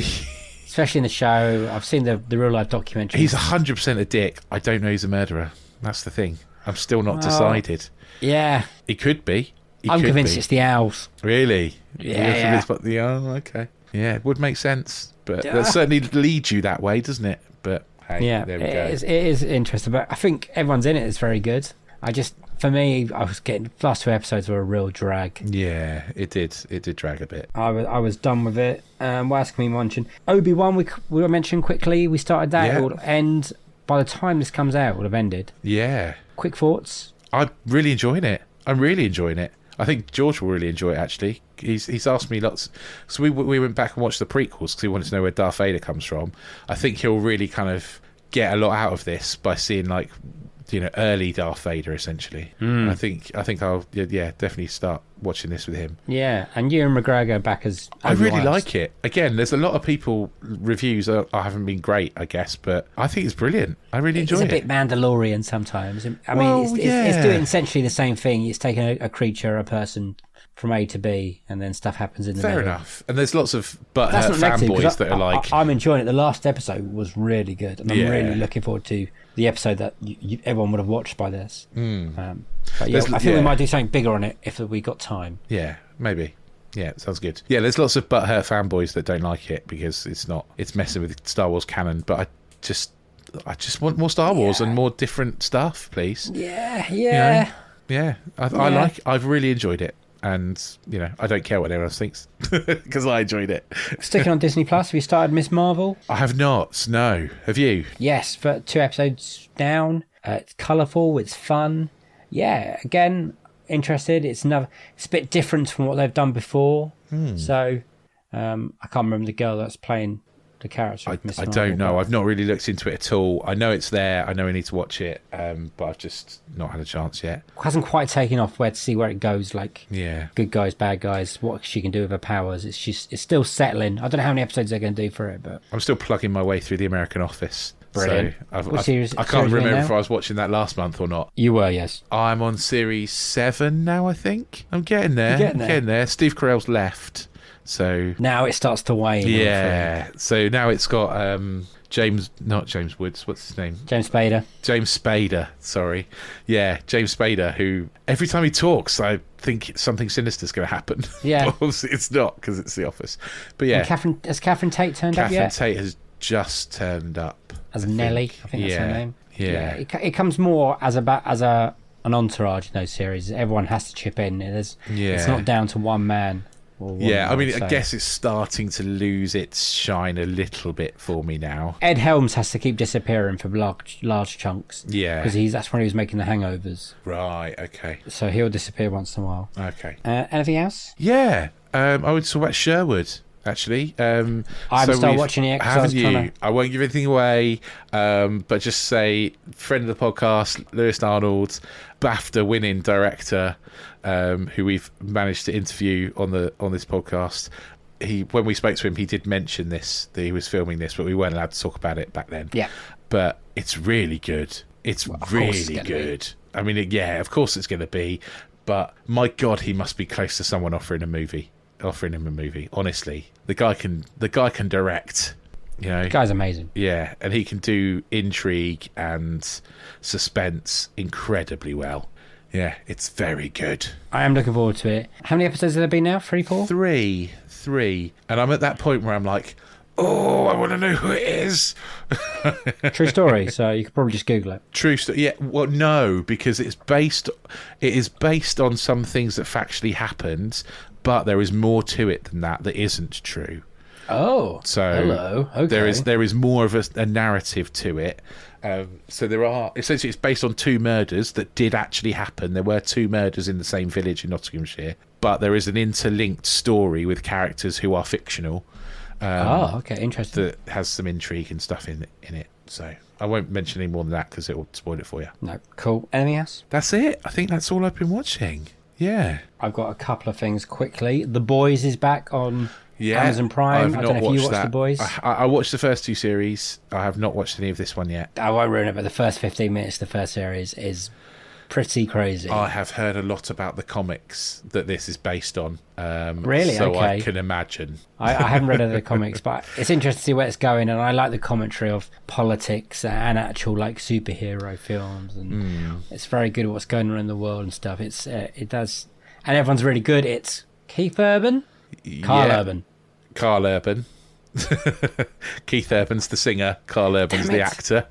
Especially in the show. I've seen the real life documentary. He's 100% a dick. I don't know he's a murderer. That's the thing. I'm still not decided. Yeah. He could be. I'm convinced it's the owls. Really? Yeah. Okay. Yeah, it would make sense. But that certainly leads you that way, doesn't it? But hey, there we go. It is interesting. But I think everyone's in it is very good. For me, I was getting the last 2 episodes were a real drag. Yeah, it did. It did drag a bit. I was done with it. What else can we mention? Obi-Wan, we mentioned quickly. We started that. Yeah. It will end by the time this comes out. It will have ended. Yeah. Quick thoughts. I'm really enjoying it. I'm really enjoying it. I think George will really enjoy it, actually. He's asked me lots. So we went back and watched the prequels because he wanted to know where Darth Vader comes from. I think he'll really kind of get a lot out of this by seeing, like, early Darth Vader, essentially. I think I'll definitely start watching this with him. Yeah, and Ewan McGregor back as I really like it. Again, there's a lot of reviews haven't been great, I guess, but I think it's brilliant. I really enjoy it. It's a bit Mandalorian sometimes. I mean, it's doing essentially the same thing. It's taking a creature, a person, from A to B, and then stuff happens in the middle. Fair enough. And there's lots of butthurt fanboys that are like... I'm enjoying it. The last episode was really good, and I'm really looking forward to the episode that everyone would have watched by this. But I think we might do something bigger on it if we got time. Yeah, maybe. Yeah, sounds good. Yeah, there's lots of butthurt fanboys that don't like it because it's messing with Star Wars canon, but I just want more Star Wars and more different stuff, please. Yeah. I've really enjoyed it. And, I don't care what anyone else thinks because I enjoyed it. Sticking on Disney Plus, have you started Miss Marvel? I have not, no. Have you? Yes, for 2 episodes down. It's colourful, it's fun. Yeah, again, interested. It's a bit different from what they've done before. So, I can't remember the girl that's playing the character of Miss Marvel. I don't know. I've not really looked into it at all. I know it's there. I know I need to watch it, but I've just not had a chance yet. Hasn't quite taken off where to see where it goes. Like, good guys, bad guys, what she can do with her powers. It's still settling. I don't know how many episodes they're going to do for it, but I'm still plugging my way through the American Office. Brilliant. So I can't remember if I was watching that last month or not. You were, yes. I'm on series 7 now, I think. I'm getting there. Getting there. Steve Carell's left. So now it starts to wane. Yeah. So now it's got not James Woods. What's his name? James Spader. James Spader. Sorry, yeah, James Spader. Who every time he talks, I think something sinister's going to happen. Yeah. But obviously it's not because it's The Office. But yeah, And has Catherine Tate turned up yet? Catherine Tate has just turned up As Nellie, I think that's her name. Yeah. It comes more as an entourage in those series. Everyone has to chip in. It's not down to one man. Yeah, I mean, I guess it's starting to lose its shine a little bit for me now. Ed Helms has to keep disappearing for large chunks. Yeah. Because that's when he was making The Hangovers. Right, okay. So he'll disappear once in a while. Okay. Anything else? Yeah, I would talk about Sherwood, actually. I haven't started watching it yet. Haven't you? I won't give anything away, but just say, friend of the podcast, Lewis Arnold, BAFTA-winning director, who we've managed to interview on this podcast. When we spoke to him, he did mention this, that he was filming this, but we weren't allowed to talk about it back then. Yeah. But it's really good. It's really good. I mean, of course it's going to be, but my God, he must be close to someone offering him a movie. Honestly, the guy can direct. You know, the guy's amazing. Yeah, and he can do intrigue and suspense incredibly well. Yeah, it's very good. I am looking forward to it. How many episodes have there been now? 3, 4? Three. And I'm at that point where I'm like, oh, I want to know who it is. True story. So you could probably just Google it. True story. Yeah. Well, no, because it is based on some things that factually happened, but there is more to it than that isn't true. Oh. So hello. Okay. There is more of a narrative to it. So there are, essentially, it's based on 2 murders that did actually happen. There were 2 murders in the same village in Nottinghamshire, but there is an interlinked story with characters who are fictional. Okay, interesting. That has some intrigue and stuff in it. So I won't mention any more than that because it will spoil it for you. No, cool. Anything else? That's it. I think that's all I've been watching. Yeah. I've got a couple of things quickly. The Boys is back on Amazon Prime. I don't know if you watched The Boys. I watched the first 2 series. I have not watched any of this one yet. I won't ruin it, but the first 15 minutes of the first series is pretty crazy. I have heard a lot about the comics that this is based on. Really? So okay. I can imagine. I haven't read any of the comics, but it's interesting to see where it's going, and I like the commentary of politics and actual like superhero films, and it's very good at what's going on in the world and stuff. It does, and everyone's really good. It's Keith Urban, Carl Urban. Keith Urban's the singer, Carl Urban's the actor.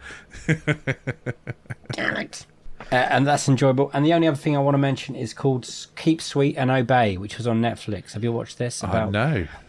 Damn it. And that's enjoyable. And the only other thing I want to mention is called Keep Sweet and Obey, which was on Netflix. Have you watched this? About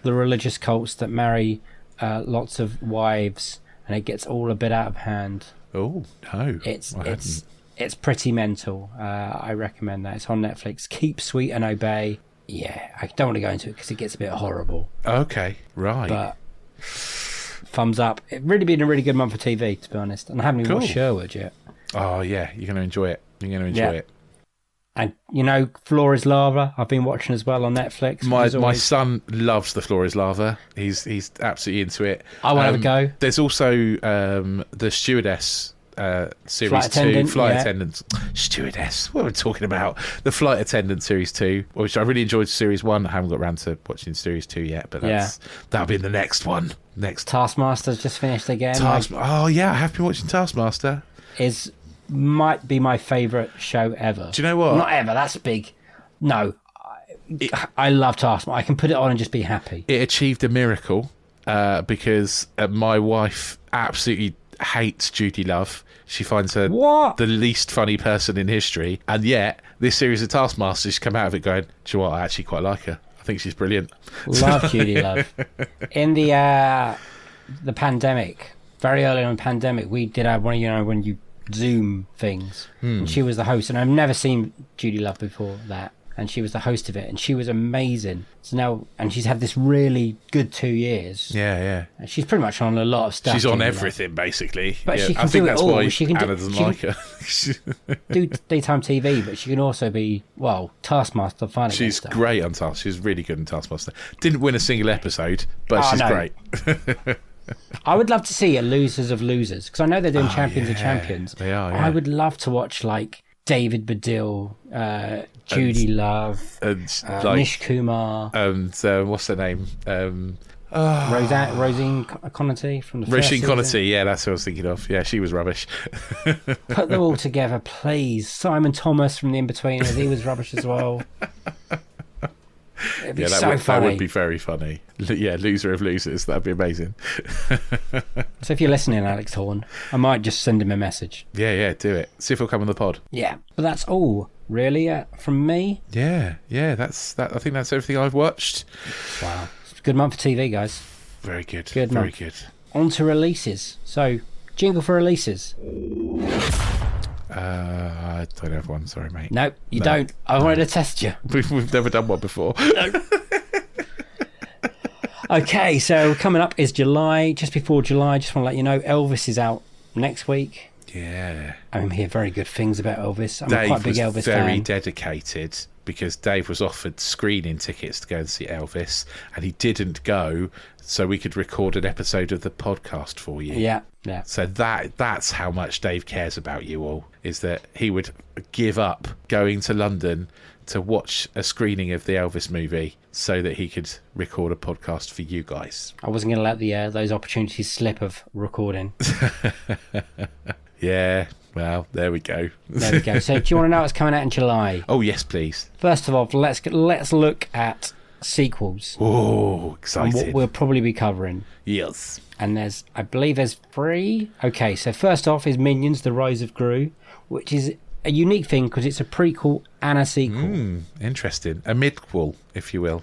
the religious cults that marry lots of wives, and it gets all a bit out of hand. Oh, no. It's pretty mental. I recommend that. It's on Netflix. Keep Sweet and Obey. Yeah, I don't want to go into it because it gets a bit horrible. Okay, right. But thumbs up. It's really been a really good month for TV, to be honest. And I haven't even watched Sherwood yet. Oh, yeah, you're going to enjoy it. It. And, Floor is Lava, I've been watching as well on Netflix. My son loves The Floor is Lava. He's absolutely into it. I want to have a go. There's also The Stewardess Series 2. Flight Attendants. Stewardess. What are we talking about? The Flight Attendant Series 2, which I really enjoyed Series 1. I haven't got around to watching Series 2 yet, but that'll be the next one. Taskmaster's just finished again. Oh, yeah, I have been watching Taskmaster. Might be my favourite show ever. Do you know what? Not ever, that's big. No, I love Taskmaster. I can put it on and just be happy. It achieved a miracle because my wife absolutely hates Judy Love. She finds her the least funny person in history, and yet this series of Taskmaster, she's come out of it going, do you know what, I actually quite like her. I think she's brilliant. Love Judy Love. In the pandemic, very early on in the pandemic, we did have one, when you Zoom things, and she was the host, and I've never seen Judy Love before that, and she was the host of it, and she was amazing. So now, and she's had this really good 2 years. Yeah. And she's pretty much on a lot of stuff. She's on everything, basically. But she can do it all. Why she can Anna doesn't like her. do daytime TV, but she can also be, Taskmaster fun. She's great on Taskmaster. She's really good in Taskmaster. Didn't win a single episode, but she's great. I would love to see a Losers of Losers, because I know they're doing Champions of Champions. They are, yeah. I would love to watch, David Baddiel, Judy Love, Nish Kumar. And what's her name? Rosine Connerty from the first Roisin season. Connerty, yeah, that's what I was thinking of. Yeah, she was rubbish. Put them all together, please. Simon Thomas from The In-Betweeners, he was rubbish as well. It'd be so that funny. would be very funny. Yeah, loser of losers. That'd be amazing. So if you're listening, Alex Horn, I might just send him a message. Yeah, do it. See if he'll come on the pod. Yeah, but that's all really from me. Yeah, that's that. I think that's everything I've watched. Wow, it's a good month for TV, guys. Very good. Good Very month. good. On to releases. So, jingle for releases. I don't have one. Sorry, mate. Nope, you don't. I wanted to test you. We've never done one before. Okay, so coming up is July. Just before July, just want to let you know Elvis is out next week. Yeah. I hear very good things about Elvis. I'm Dave quite a big was Elvis very fan. dedicated because Dave was offered screening tickets to go and see Elvis, and he didn't go, so we could record an episode of the podcast for you. Yeah. So that's how much Dave cares about you all, is that he would give up going to London to watch a screening of the Elvis movie so that he could record a podcast for you guys. I wasn't going to let those opportunities slip of recording. Yeah, well, there we go. There we go. So do you want to know what's coming out in July? Oh, yes, please. First of all, let's look at sequels Oh, and excited. what we'll probably be covering. Yes. And I believe there's 3. Okay, so first off is Minions: The Rise of Gru, which is a unique thing because it's a prequel and a sequel. Interesting. A midquel, if you will.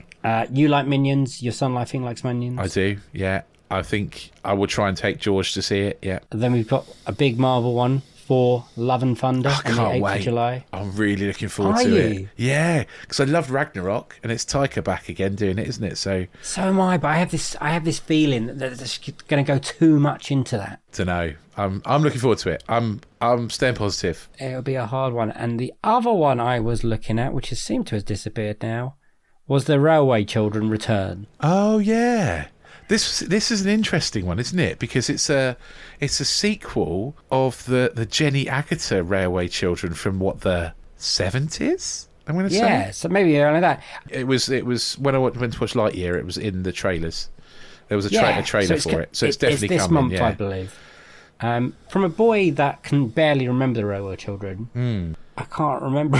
You like Minions, your son, I think, likes Minions. I do, yeah. I think I will try and take George to see it, yeah. And then we've got a big Marvel one for Love and Thunder I on the can't 8th wait. of July. I'm really looking forward Are to you? it. Yeah, because I loved Ragnarok, and it's Taika back again doing it, isn't it? So, So am I, but I have this feeling that it's going to go too much into that. don't know. I'm looking forward to it. I'm staying positive. It'll be a hard one. And the other one I was looking at, which has seemed to have disappeared now, was the Railway Children Return. Oh yeah. This is an interesting one, isn't it? Because it's a sequel of the Jenny Agutter Railway Children from what, the 70s? I'm going to say. Yeah, so maybe only that. It was when I went to watch Lightyear. It was in the trailers. There was a trailer for it, so it's definitely this coming. month, yeah. I believe. From a boy that can barely remember the Railway Children, I can't remember.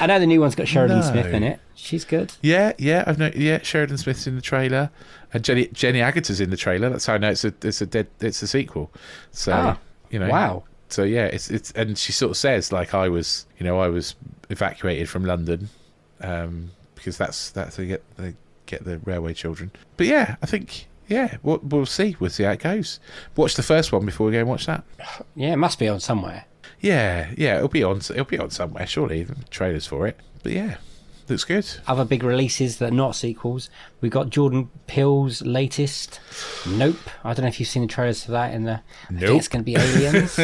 I know the new one's got Sheridan Smith in it. She's good. Yeah, Sheridan Smith's in the trailer, and Jenny Agutter's in the trailer. That's how I know it's a sequel. So Wow. So yeah, it's and she sort of says like I was evacuated from London, because that's they get the Railway Children. But yeah, I think we'll see how it goes. Watch the first one before we go and watch that. Yeah, it must be on somewhere. Yeah, it'll be on somewhere, surely. Trailers for it, but yeah, looks good. Other big releases that are not sequels. We got Jordan Peele's latest, Nope. I don't know if you've seen the trailers for that. I think it's going to be aliens.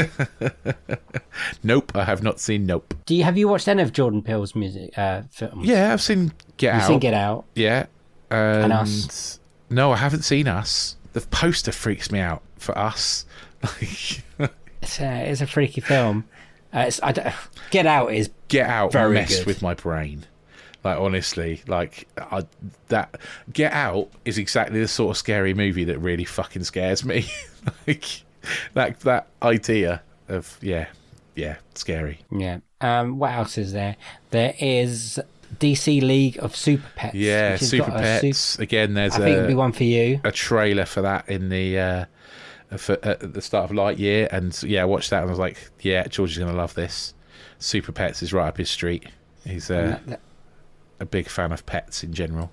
Nope, I have not seen Nope. Have you watched any of Jordan Peele's music films? Yeah, I've seen Get Out. You've seen Get Out. Yeah, And Us. No, I haven't seen Us. The poster freaks me out for Us. It's a freaky film. Get Out is Get Out very messed good. with my brain. Like honestly, that Get Out is exactly the sort of scary movie that really fucking scares me. Like that idea of scary. Yeah. What else is there? There is DC League of Super Pets. Yeah, which has Super got a Pets. Again, there's I think it'll be one for you. a trailer for that in the at the start of Lightyear, and I watched that and I was like, yeah, George is going to love this. Super Pets is right up his street. He's a big fan of pets in general.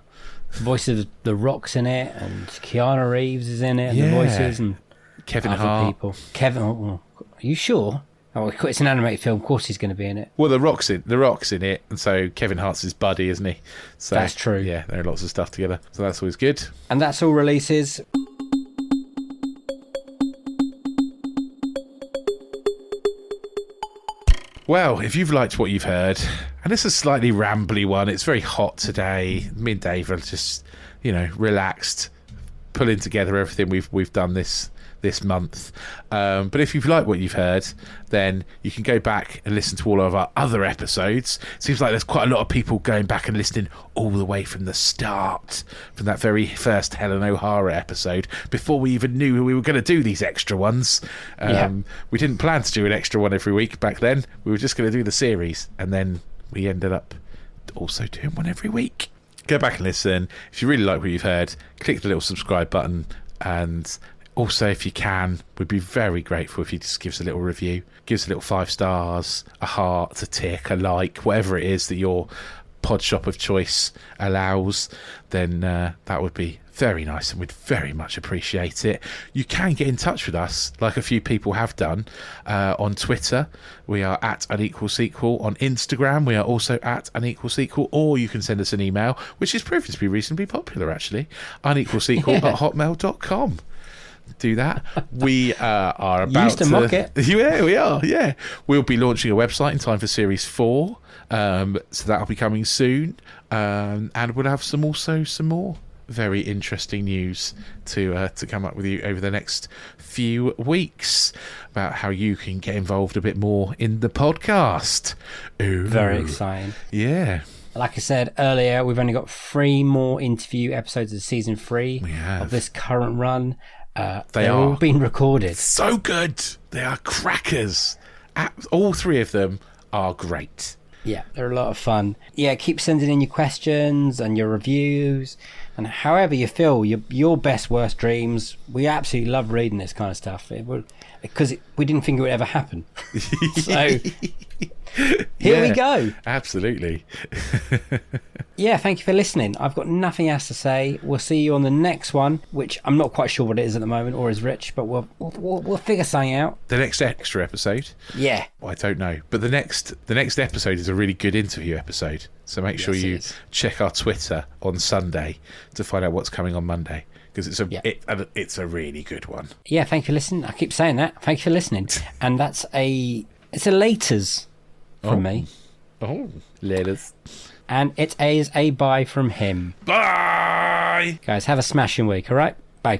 Voice of The Rock's in it, and Keanu Reeves is in it, and Yeah. the voices, and Kevin other Hart. people. Kevin, are you sure? Oh, it's an animated film. Of course, he's going to be in it. Well, the Rock's in it, and so Kevin Hart's his buddy, isn't he? So That's true. Yeah, there are lots of stuff together, so that's always good. And that's all releases. Well, if you've liked what you've heard, and it's a slightly rambly one, it's very hot today. Me and Dave are just, relaxed, pulling together everything we've done this this month. But if you've liked what you've heard, then you can go back and listen to all of our other episodes. Seems like there's quite a lot of people going back and listening all the way from the start, from that very first Helen O'Hara episode, before we even knew we were going to do these extra ones. We didn't plan to do an extra one every week back then. We were just going to do the series, and then we ended up also doing one every week. Go back and listen. If you really like what you've heard, click the little subscribe button, and also, if you can, we'd be very grateful if you just give us a little review. Give us a little 5 stars, a heart, a tick, a like, whatever it is that your pod shop of choice allows, then that would be very nice, and we'd very much appreciate it. You can get in touch with us, like a few people have done, on Twitter. We are at Unequal Sequel. On Instagram, we are also at Unequal Sequel, or you can send us an email, which is proving to be reasonably popular, actually, unequalsequel@hotmail.com. Do that. We are about used to mock it. Yeah, we are. Yeah, we'll be launching a website in time for Series 4, so that'll be coming soon, and we'll have some more very interesting news to come up with you over the next few weeks about how you can get involved a bit more in the podcast. Ooh. Very exciting. Yeah. Like I said earlier, we've only got 3 more interview episodes of season 3 of this current run. They're all being recorded. So good. They are crackers. All 3 of them are great. Yeah, they're a lot of fun. Yeah, keep sending in your questions and your reviews and however you feel, your best, worst dreams. We absolutely love reading this kind of stuff because we didn't think it would ever happen. So here we go. Absolutely. Yeah, thank you for listening. I've got nothing else to say. We'll see you on the next one, which I'm not quite sure what it is at the moment, or is Rich, but we'll figure something out. The next extra episode? Yeah. Well, I don't know. But the next episode is a really good interview episode. So make sure you check our Twitter on Sunday to find out what's coming on Monday, because it's a really good one. Yeah, thank you for listening. I keep saying that. Thank you for listening. And it's a laters from me. Oh, laters. And it is a bye from him. Bye! Guys, have a smashing week, all right? Bye.